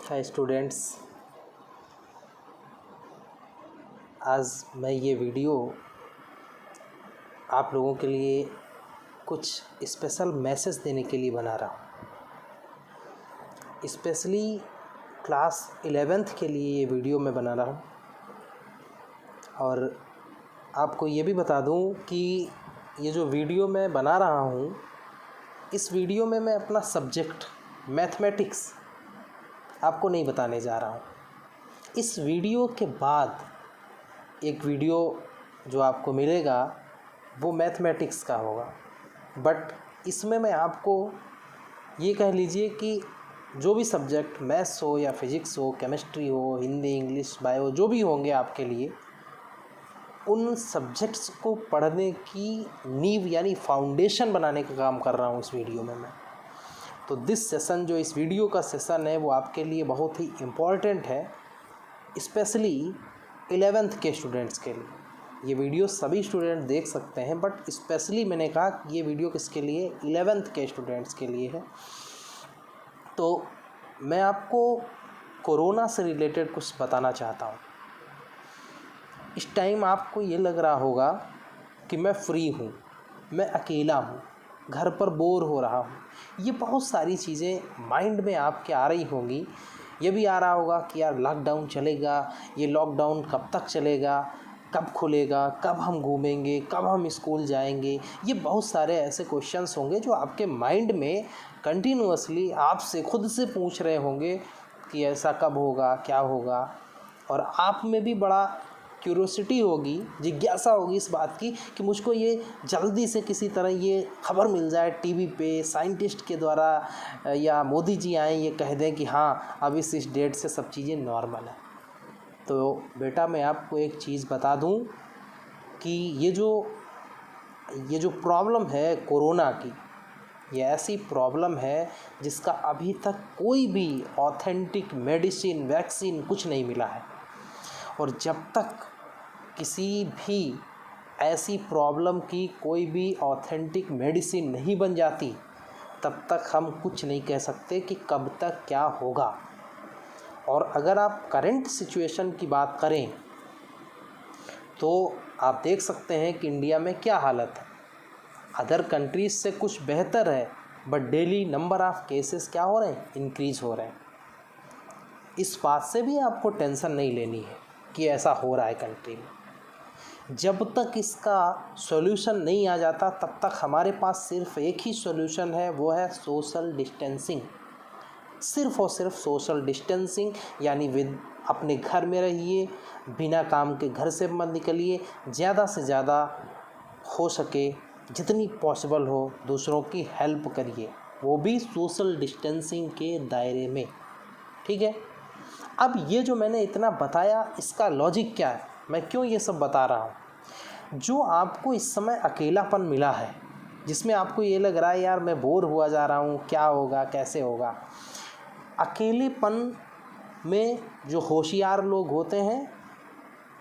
Hi students, आज मैं ये वीडियो आप लोगों के लिए कुछ स्पेशल मैसेज देने के लिए बना रहा हूँ। स्पेशली क्लास 11th के लिए ये वीडियो मैं बना रहा हूँ। और आपको ये भी बता दूँ कि ये जो वीडियो मैं बना रहा हूँ, इस वीडियो में मैं अपना सब्जेक्ट मैथमेटिक्स आपको नहीं बताने जा रहा हूँ। इस वीडियो के बाद एक वीडियो जो आपको मिलेगा वो मैथमेटिक्स का होगा, बट इसमें मैं आपको ये कह लीजिए कि जो भी सब्जेक्ट मैथ्स हो या फिज़िक्स हो, केमिस्ट्री हो, हिंदी, इंग्लिश, बायो, जो भी होंगे आपके लिए, उन सब्जेक्ट्स को पढ़ने की नींव यानी फाउंडेशन बनाने का काम कर रहा हूँ इस वीडियो में मैं। तो दिस सेशन, जो इस वीडियो का सेशन है, वो आपके लिए बहुत ही इम्पॉर्टेंट है, स्पेशली 11th के स्टूडेंट्स के लिए। ये वीडियो सभी स्टूडेंट देख सकते हैं, बट स्पेशली मैंने कहा कि ये वीडियो किसके लिए, 11th के स्टूडेंट्स के लिए है। तो मैं आपको कोरोना से रिलेटेड कुछ बताना चाहता हूँ। इस टाइम आपको ये लग रहा होगा कि मैं फ्री हूँ, मैं अकेला हूँ, घर पर बोर हो रहा हूँ। ये बहुत सारी चीज़ें माइंड में आपके आ रही होंगी। ये भी आ रहा होगा कि यार लॉकडाउन चलेगा, ये लॉकडाउन कब तक चलेगा, कब खुलेगा, कब हम घूमेंगे, कब हम स्कूल जाएंगे। ये बहुत सारे ऐसे क्वेश्चंस होंगे जो आपके माइंड में कंटिन्यूअसली आपसे खुद से पूछ रहे होंगे कि ऐसा कब होगा, क्या होगा। और आप में भी बड़ा क्यूरोसिटी होगी, जिज्ञासा होगी इस बात की कि मुझको ये जल्दी से किसी तरह ये खबर मिल जाए टीवी पे, साइंटिस्ट के द्वारा, या मोदी जी आए ये कह दें कि हाँ अब इस डेट से सब चीज़ें नॉर्मल है। तो बेटा, मैं आपको एक चीज़ बता दूं कि ये जो प्रॉब्लम है कोरोना की, ये ऐसी प्रॉब्लम है जिसका अभी तक कोई भी ऑथेंटिक मेडिसिन, वैक्सीन कुछ नहीं मिला है। और जब तक किसी भी ऐसी प्रॉब्लम की कोई भी ऑथेंटिक मेडिसिन नहीं बन जाती, तब तक हम कुछ नहीं कह सकते कि कब तक क्या होगा। और अगर आप करंट सिचुएशन की बात करें तो आप देख सकते हैं कि इंडिया में क्या हालत है। अदर कंट्रीज से कुछ बेहतर है, but daily number of cases क्या हो रहे हैं, इंक्रीज़ हो रहे हैं। इस बात से भी आपको टेंशन नहीं लेनी है कि ऐसा हो रहा है कंट्री में। जब तक इसका सॉल्यूशन नहीं आ जाता, तब तक हमारे पास सिर्फ एक ही सॉल्यूशन है, वो है सोशल डिस्टेंसिंग। सिर्फ और सिर्फ सोशल डिस्टेंसिंग, यानी अपने घर में रहिए, बिना काम के घर से मत निकलिए, ज़्यादा से ज़्यादा हो सके जितनी पॉसिबल हो दूसरों की हेल्प करिए, वो भी सोशल डिस्टेंसिंग के दायरे में। ठीक है। अब ये जो मैंने इतना बताया, इसका लॉजिक क्या है, मैं क्यों ये सब बता रहा हूँ। जो आपको इस समय अकेलापन मिला है, जिसमें आपको ये लग रहा है यार मैं बोर हुआ जा रहा हूँ, क्या होगा, कैसे होगा। अकेलेपन में जो होशियार लोग होते हैं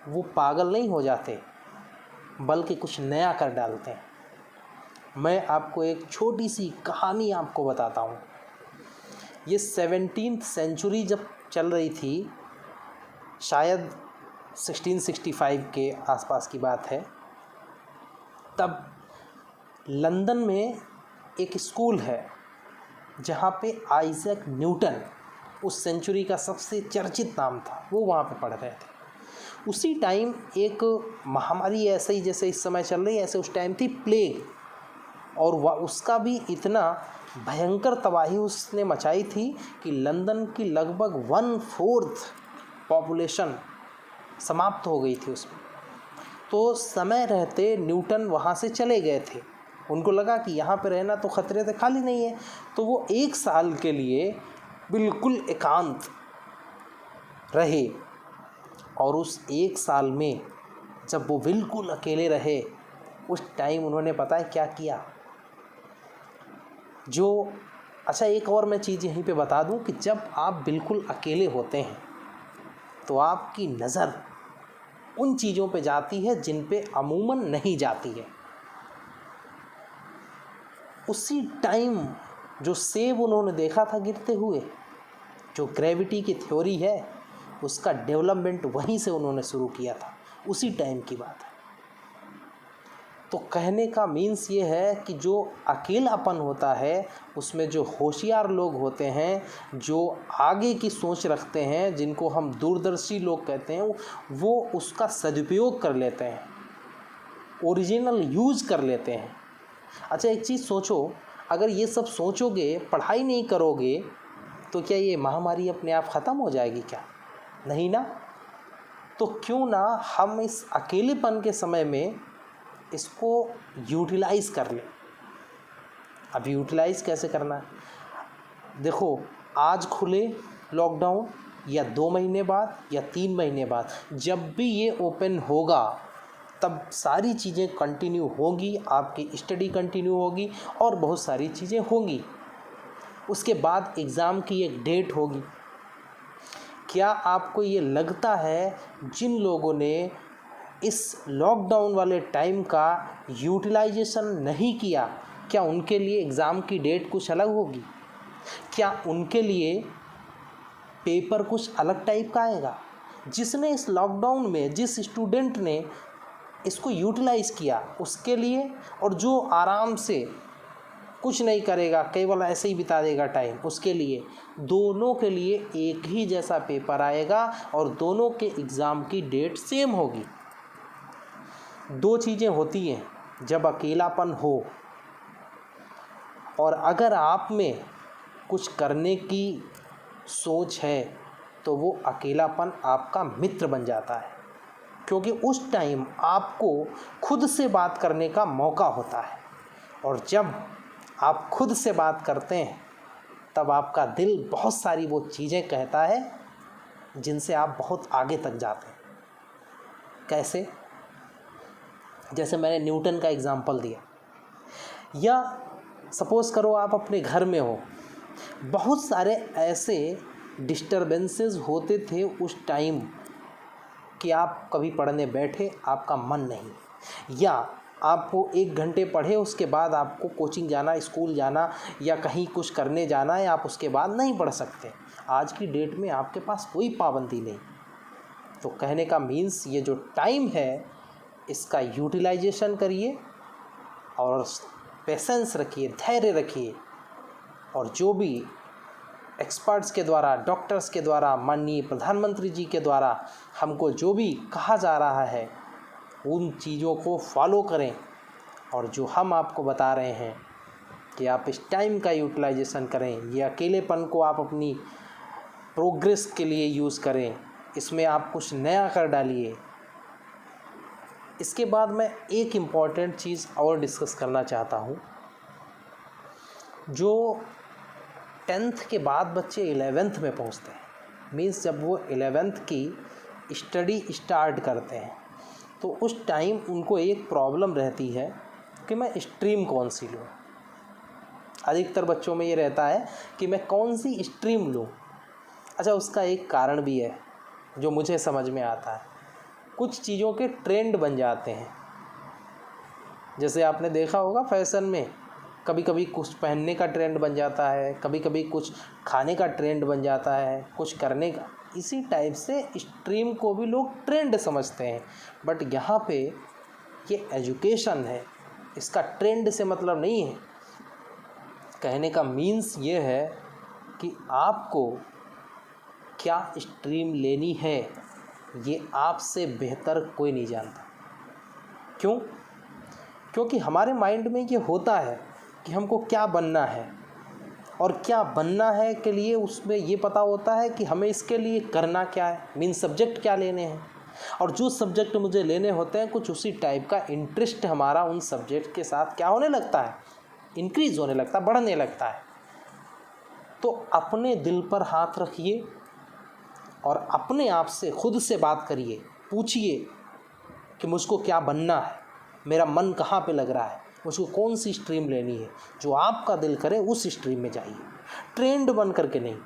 वो पागल नहीं हो जाते, बल्कि कुछ नया कर डालते हैं। मैं आपको एक छोटी सी कहानी आपको बताता हूँ। ये 17th सेंचुरी जब चल रही थी, शायद 1665 के आसपास की बात है, तब लंदन में एक स्कूल है जहाँ पे आइजैक न्यूटन, उस सेंचुरी का सबसे चर्चित नाम था, वो वहाँ पे पढ़ रहे थे। उसी टाइम एक महामारी ऐसे ही जैसे इस समय चल रही है, ऐसे उस टाइम थी प्लेग, और उसका भी इतना भयंकर तबाही उसने मचाई थी कि लंदन की लगभग 1/4 पॉपुलेशन समाप्त हो गई थी उसमें। तो समय रहते न्यूटन वहाँ से चले गए थे। उनको लगा कि यहाँ पे रहना तो खतरे से खाली नहीं है, तो वो 1 साल के लिए बिल्कुल एकांत रहे। और उस 1 साल में जब वो बिल्कुल अकेले रहे, उस टाइम उन्होंने पता है क्या किया। अच्छा, एक और मैं चीज़ यहीं पे बता दूं कि जब आप बिल्कुल अकेले होते हैं तो आपकी नज़र उन चीज़ों पे जाती है जिन पे अमूमन नहीं जाती है। उसी टाइम जो सेब उन्होंने देखा था गिरते हुए, जो ग्रेविटी की थ्योरी है उसका डेवलपमेंट वहीं से उन्होंने शुरू किया था, उसी टाइम की बात है। तो कहने का मीन्स ये है कि जो अकेलापन होता है उसमें जो होशियार लोग होते हैं, जो आगे की सोच रखते हैं, जिनको हम दूरदर्शी लोग कहते हैं, वो उसका सदुपयोग कर लेते हैं, ओरिजिनल यूज़ कर लेते हैं। अच्छा एक चीज़ सोचो, अगर ये सब सोचोगे, पढ़ाई नहीं करोगे, तो क्या ये महामारी अपने आप ख़त्म हो जाएगी क्या? नहीं ना। तो क्यों ना हम इस अकेलेपन के समय में इसको यूटिलाइज़ कर लें। अब यूटिलाइज़ कैसे करना है? देखो, आज खुले लॉकडाउन या 2 महीने बाद या 3 महीने बाद, जब भी ये ओपन होगा तब सारी चीज़ें कंटिन्यू होंगी, आपकी स्टडी कंटिन्यू होगी और बहुत सारी चीज़ें होंगी। उसके बाद एग्ज़ाम की एक डेट होगी। क्या आपको ये लगता है जिन लोगों ने इस लॉकडाउन वाले टाइम का यूटिलाइजेशन नहीं किया, क्या उनके लिए एग्ज़ाम की डेट कुछ अलग होगी? क्या उनके लिए पेपर कुछ अलग टाइप का आएगा? जिसने इस लॉकडाउन में, जिस स्टूडेंट ने इसको यूटिलाइज़ किया उसके लिए, और जो आराम से कुछ नहीं करेगा, केवल ऐसे ही बिता देगा टाइम, उसके लिए, दोनों के लिए एक ही जैसा पेपर आएगा और दोनों के एग्ज़ाम की डेट सेम होगी। 2 चीज़ें होती हैं जब अकेलापन हो, और अगर आप में कुछ करने की सोच है तो वो अकेलापन आपका मित्र बन जाता है, क्योंकि उस टाइम आपको खुद से बात करने का मौका होता है, और जब आप खुद से बात करते हैं तब आपका दिल बहुत सारी वो चीज़ें कहता है जिनसे आप बहुत आगे तक जाते हैं। कैसे? जैसे मैंने न्यूटन का एग्ज़ाम्पल दिया, या सपोज़ करो आप अपने घर में हो, बहुत सारे ऐसे डिस्टर्बेंसेस होते थे उस टाइम कि आप कभी पढ़ने बैठे, आपका मन नहीं, या आपको 1 घंटे पढ़े, उसके बाद आपको कोचिंग जाना, स्कूल जाना या कहीं कुछ करने जाना है, आप उसके बाद नहीं पढ़ सकते। आज की डेट में आपके पास कोई पाबंदी नहीं। तो कहने का मीन्स ये जो टाइम है इसका यूटिलाइजेशन करिए और पेशेंस रखिए, धैर्य रखिए, और जो भी एक्सपर्ट्स के द्वारा, डॉक्टर्स के द्वारा, माननीय प्रधानमंत्री जी के द्वारा हमको जो भी कहा जा रहा है उन चीज़ों को फॉलो करें, और जो हम आपको बता रहे हैं कि आप इस टाइम का यूटिलाइजेशन करें, ये अकेलेपन को आप अपनी प्रोग्रेस के लिए यूज़ करें, इसमें आप कुछ नया कर डालिए। इसके बाद मैं एक इम्पॉर्टेंट चीज़ और डिस्कस करना चाहता हूँ। जो 10th के बाद बच्चे 11th में पहुँचते हैं, मीन्स जब वो 11th की स्टडी स्टार्ट करते हैं, तो उस टाइम उनको एक प्रॉब्लम रहती है कि मैं स्ट्रीम कौन सी लूँ। अधिकतर बच्चों में ये रहता है कि मैं कौन सी स्ट्रीम लूँ। अच्छा, उसका एक कारण भी है जो मुझे समझ में आता है। कुछ चीज़ों के ट्रेंड बन जाते हैं। जैसे आपने देखा होगा फैशन में कभी कभी कुछ पहनने का ट्रेंड बन जाता है, कभी कभी कुछ खाने का ट्रेंड बन जाता है, कुछ करने का। इसी टाइप से स्ट्रीम को भी लोग ट्रेंड समझते हैं, बट यहाँ पे ये एजुकेशन है, इसका ट्रेंड से मतलब नहीं है। कहने का मीन्स ये है कि आपको क्या स्ट्रीम लेनी है ये आपसे बेहतर कोई नहीं जानता। क्यों? क्योंकि हमारे माइंड में ये होता है कि हमको क्या बनना है, और क्या बनना है के लिए उसमें ये पता होता है कि हमें इसके लिए करना क्या है, मीन सब्जेक्ट क्या लेने हैं, और जो सब्जेक्ट मुझे लेने होते हैं कुछ उसी टाइप का इंटरेस्ट हमारा उन सब्जेक्ट के साथ क्या होने लगता है, इंक्रीज़ होने लगता है, बढ़ने लगता है। तो अपने दिल पर हाथ रखिए और अपने आप से खुद से बात करिए, पूछिए कि मुझको क्या बनना है, मेरा मन कहाँ पे लग रहा है, मुझको कौन सी स्ट्रीम लेनी है। जो आपका दिल करे उस स्ट्रीम में जाइए, ट्रेंड बन करके नहीं,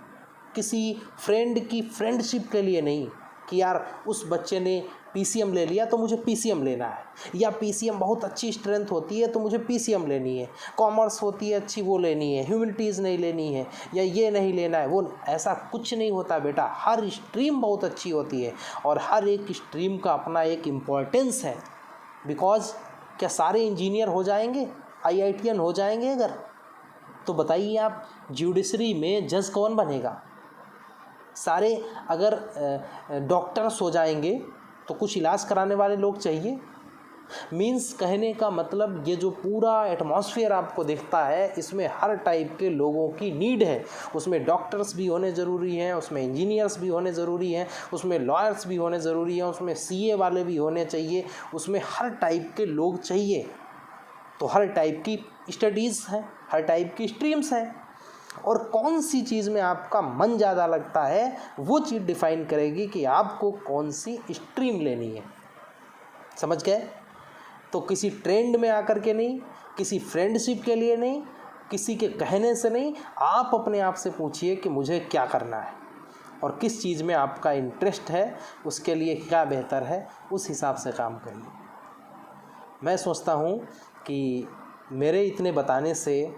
किसी फ्रेंड की फ्रेंडशिप के लिए नहीं कि यार उस बच्चे ने पीसीएम ले लिया तो मुझे पीसीएम लेना है, या पीसीएम बहुत अच्छी स्ट्रेंथ होती है तो मुझे पीसीएम लेनी है, कॉमर्स होती है अच्छी वो लेनी है, ह्यूमैनिटीज़ नहीं लेनी है, या ये नहीं लेना है वो। ऐसा कुछ नहीं होता बेटा, हर स्ट्रीम बहुत अच्छी होती है और हर एक स्ट्रीम का अपना एक इम्पोर्टेंस है। बिकॉज क्या सारे इंजीनियर हो जाएंगे, IITian हो जाएंगे? अगर तो बताइए आप, जुडिशरी में जज कौन बनेगा? सारे अगर डॉक्टर्स हो जाएंगे तो कुछ इलाज कराने वाले लोग चाहिए। मीन्स कहने का मतलब ये जो पूरा एटमॉस्फेयर आपको दिखता है, इसमें हर टाइप के लोगों की नीड है। उसमें डॉक्टर्स भी होने ज़रूरी हैं, उसमें इंजीनियर्स भी होने ज़रूरी हैं, उसमें लॉयर्स भी होने ज़रूरी हैं, उसमें CA वाले भी होने चाहिए, उसमें हर टाइप के लोग चाहिए। तो हर टाइप की स्टडीज़ हैं, हर टाइप की स्ट्रीम्स हैं, और कौन सी चीज़ में आपका मन ज़्यादा लगता है वो चीज़ डिफ़ाइन करेगी कि आपको कौन सी स्ट्रीम लेनी है। समझ गए? तो किसी ट्रेंड में आकर के नहीं, किसी फ्रेंडशिप के लिए नहीं, किसी के कहने से नहीं, आप अपने आप से पूछिए कि मुझे क्या करना है और किस चीज़ में आपका इंटरेस्ट है, उसके लिए क्या बेहतर है, उस हिसाब से काम करिए। मैं सोचता हूँ कि मेरे इतने बताने से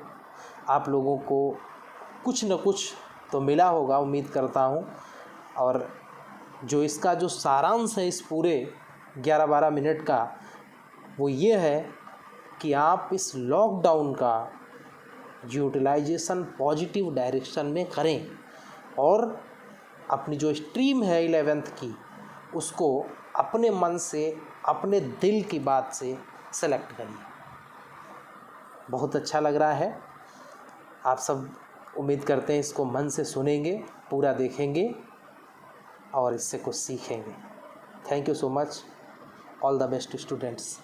आप लोगों को कुछ न कुछ तो मिला होगा, उम्मीद करता हूँ। और जो इसका जो सारांश है इस पूरे 11-12 मिनट का, वो ये है कि आप इस लॉकडाउन का यूटिलाइजेशन पॉजिटिव डायरेक्शन में करें और अपनी जो स्ट्रीम है 11th की, उसको अपने मन से, अपने दिल की बात से सेलेक्ट करिए। बहुत अच्छा लग रहा है। आप सब उम्मीद करते हैं इसको मन से सुनेंगे, पूरा देखेंगे और इससे कुछ सीखेंगे। Thank you so much. All the best students.